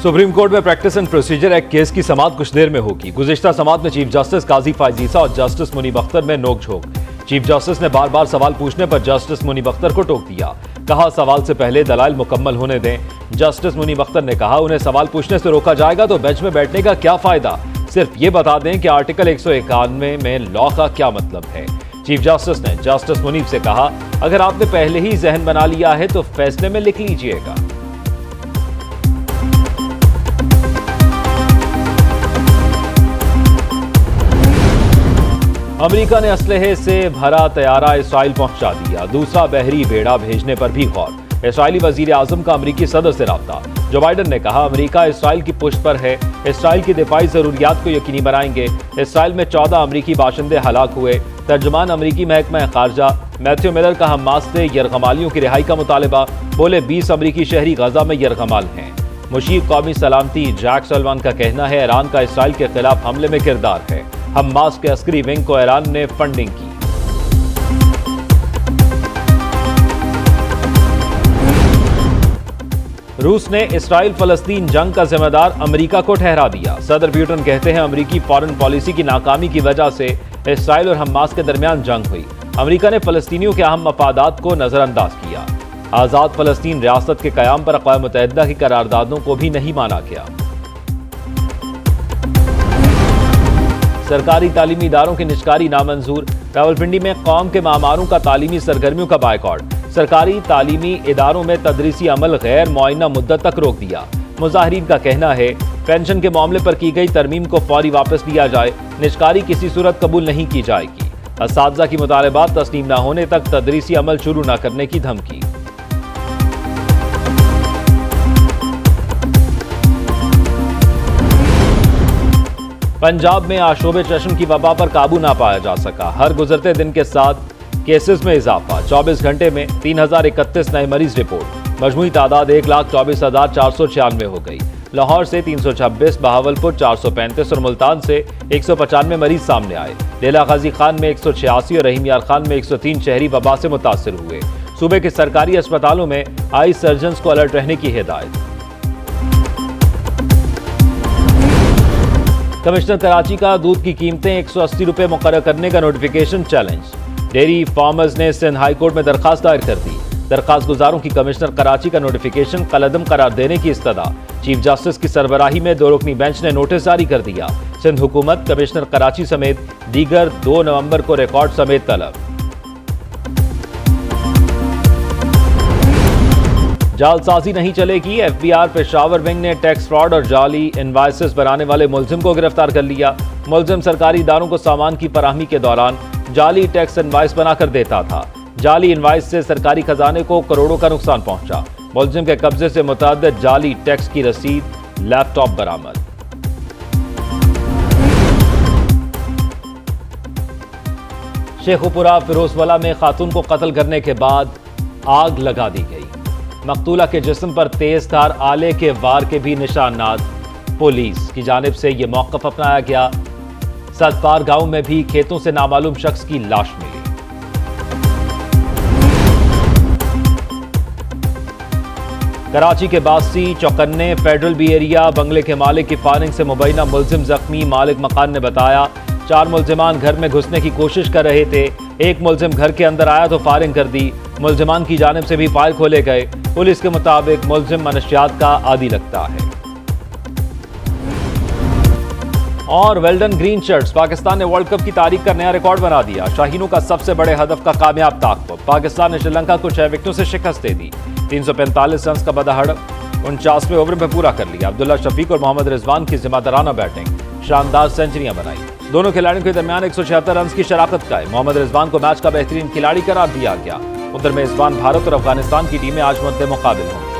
Supreme court में practice and procedure act case की समाअत कुछ देर में होगी। गुज़िश्ता समाअत में चीफ जस्टिस काजी फायज ईसा और जस्टिस मुनीब अख्तर में नोकझोंक। चीफ जस्टिस ने बार बार सवाल पूछने पर जस्टिस मुनीब अख्तर को टोक दिया। कहा सवाल से पहले दलाइल मुकम्मल होने दें। जस्टिस मुनीब अख्तर ने कहा उन्हें सवाल पूछने से रोका जाएगा तो बेंच में बैठने का क्या फायदा, सिर्फ ये बता दें कि आर्टिकल 191 में लॉ का क्या मतलब है। चीफ जस्टिस ने जस्टिस मुनीब से कहा अगर आपने पहले ही जहन बना लिया है तो फैसले में लिख लीजिएगा। अमेरिका ने असलहे से भरा तैयारा इसराइल पहुंचा दिया। दूसरा बहरी बेड़ा भेजने पर भी गौर। इसराइली वजीर आजम का अमेरिकी सदर से राब्ता। जो बाइडन ने कहा अमेरिका इसराइल की पुष्ट पर है, इसराइल की दिफाई जरूरियात को यकीनी बनाएंगे। इसराइल में 14 अमेरिकी बाशिंदे हलाक हुए। तर्जुमान अमेरिकी महकमा खारजा मैथ्यू मिलर का हमास से यरगमालियों की रिहाई का मुतालबा। बोले 20 अमेरिकी शहरी गजा में यरगमाल हैं। मुशीर कौमी सलामती जैक सलमान का कहना है ईरान का इसराइल के खिलाफ हमले में किरदार है। हमास के अस्करी विंग को ईरान ने फंडिंग की। रूस ने इसराइल फलस्तीन जंग का जिम्मेदार अमेरिका को ठहरा दिया। सदर ब्यूटन कहते हैं अमेरिकी फॉरेन पॉलिसी की नाकामी की वजह से इसराइल और हमास के दरमियान जंग हुई। अमेरिका ने फलस्तीनियों के अहम मफादात को नजरअंदाज किया। आजाद फलस्तीन रियासत के कयाम पर अक़वाम मुत्तहिदा की करारदादों को भी नहीं माना गया। सरकारी तालीमी इदारों की निजकारी नामंजूर। रावलपिंडी में कौम के मामारों का तालीमी सरगर्मियों का बायकॉट। सरकारी तालीमी इदारों में तदरीसी अमल गैर मुअय्यना मुद्दत तक रोक दिया। मुजाहिरीन का कहना है पेंशन के मामले पर की गई तरमीम को फौरी वापस लिया जाए। निजकारी किसी सूरत कबूल नहीं की जाएगी। असातिज़ा की मुतालबात तस्लीम न होने तक तदरीसी अमल शुरू न करने की धमकी। पंजाब में आशोबे चश्म की वबा पर काबू ना पाया जा सका। हर गुजरते दिन के साथ केसेस में इजाफा। 24 घंटे में 3031 नए मरीज रिपोर्ट। मजमूई तादाद 1,24,496 हो गई। लाहौर से 326, बहावलपुर 435 और मुल्तान से 195 मरीज सामने आए। लेला गाजी खान में 186 और रहीम यार खान में 103 शहरी वबा से मुतासिर हुए। सूबे के सरकारी अस्पतालों में आई सर्जन्स को अलर्ट रहने की हिदायत। कमिश्नर कराची का दूध की कीमतें 180 रुपए मुकर्रर करने का नोटिफिकेशन चैलेंज। डेयरी फार्मर्स ने सिंध हाई कोर्ट में दरखास्त दायर कर दी। दरखास्त गुजारों की कमिश्नर कराची का नोटिफिकेशन कलअदम करार देने की इस्तदा। चीफ जस्टिस की सरबराही में 2 रुकनी बेंच ने नोटिस जारी कर दिया। सिंध हुकूमत कमिश्नर कराची समेत दीगर 2 नवंबर को रिकॉर्ड समेत तलब। जालसाजी नहीं चलेगी। एफबीआर पेशावर विंग ने टैक्स फ्रॉड और जाली इनवाइसेस बनाने वाले मुलजिम को गिरफ्तार कर लिया। मुलजिम सरकारी इदारों को सामान की फराहमी के दौरान जाली टैक्स इनवाइस बनाकर देता था। जाली इनवाइस से सरकारी खजाने को करोड़ों का नुकसान पहुंचा। मुलजिम के कब्जे से मुतअद्दिद जाली टैक्स की रसीद, लैपटॉप बरामद। शेखुपुरा फिरोजवाला में खातून को कत्ल करने के बाद आग लगा दी गई। मकतूला के जिस्म पर तेज धार आले के वार के भी निशानात। पुलिस की जानिब से यह मौक़िफ़ अपनाया गया। सतपार गांव में भी खेतों से नामालूम शख्स की लाश मिली। कराची के बासी चौकन्ने फेडरल बी एरिया बंगले के मालिक की फायरिंग से मुबैना मुलजिम जख्मी। मालिक मकान ने बताया 4 मुलजिमान घर में घुसने की कोशिश कर रहे थे। एक मुलजिम घर के अंदर आया तो फायरिंग कर दी। मुलजिमान की जानिब से भी फायर खोले गए। पुलिस के मुताबिक मुलजिम मनशियात का आदी लगता है। और वेल्डन ग्रीन शर्ट्स, पाकिस्तान ने वर्ल्ड कप की तारीख का नया रिकॉर्ड बना दिया। शाहीनों का सबसे बड़े हदफ का कामयाब ताक़्क़ुब। पाकिस्तान ने श्रीलंका को 6 विकेटों से शिकस्त दे दी। 345 रन का बदहड़ 49वें ओवर में पूरा कर लिया। अब्दुल्ला शफीक और मोहम्मद रिजवान की जिम्मेदाराना बैटिंग, शानदार सेंचुरियां बनाई। दोनों खिलाड़ियों के दरमियान 176 रन की शराकत का है। मोहम्मद रिजवान को मैच का बेहतरीन खिलाड़ी करार दिया गया। उधर मेजबान भारत और अफगानिस्तान की टीमें आज मुकाबिल होंगी।